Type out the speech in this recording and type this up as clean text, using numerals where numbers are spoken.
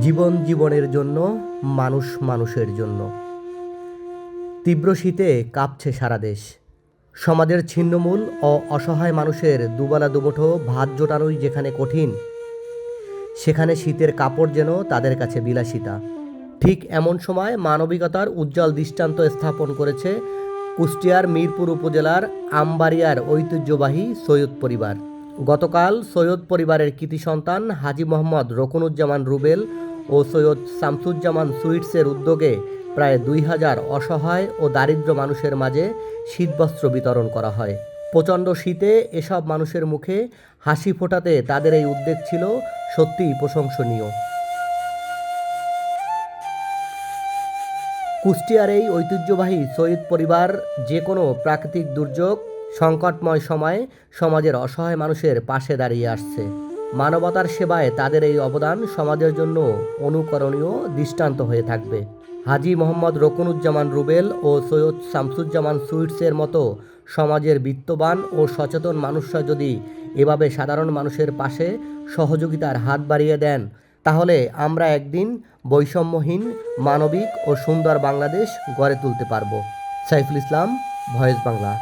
জীবন জীবনের জন্য, মানুষ মানুষের জন্য। তীব্র শীতে কাঁপছে সারা দেশ। সমাজের ছিন্নমূল ও অসহায় মানুষের দুবেলা দুমুঠো ভাত জোটানোই যেখানে কঠিন, সেখানে শীতের কাপড় যেন তাদের কাছে বিলাসিতা। ঠিক এমন সময় মানবিকতার উজ্জ্বল দৃষ্টান্ত স্থাপন করেছে কুষ্টিয়ার মিরপুর উপজেলার আমবাড়িয়ার ঐতিহ্যবাহী সৈয়দ পরিবার। গতকাল সৈয়দ পরিবারের কৃতি সন্তান হাজী মোহাম্মদ রকুনুজ্জামান রুবেল ও সৈয়দ শামসুজ্জামান সুইটসের উদ্যোগে প্রায় 2000 অসহায় ও দারিদ্র মানুষের মাঝে শীতবস্ত্র বিতরণ করা হয়। প্রচণ্ড শীতে এসব মানুষের মুখে হাসি ফোটাতে তাদের এই উদ্যোগ ছিল সত্যিই প্রশংসনীয়। কুষ্টিয়ার এই ঐতিহ্যবাহী সৈয়দ পরিবার যে কোনো প্রাকৃতিক দুর্যোগ, সংকটময় সময়ে সমাজের অসহায় মানুষের পাশে দাঁড়িয়ে আসছে। মানবতার সেবায় তাদের এই অবদান সমাজের জন্য অনুকরণীয় দৃষ্টান্ত হয়ে থাকবে। হাজী মোহাম্মদ রকুনুজ্জামান রুবেল ও সৈয়দ শামসুজ্জামান সুইটসের মতো সমাজের বিত্তবান ও সচেতন মানুষরা যদি এভাবে সাধারণ মানুষের পাশে সহযোগিতার হাত বাড়িয়ে দেন, তাহলে আমরা একদিন বৈষম্যহীন, মানবিক ও সুন্দর বাংলাদেশ গড়ে তুলতে পারব। সাইফুল ইসলাম, ভয়েস বাংলা।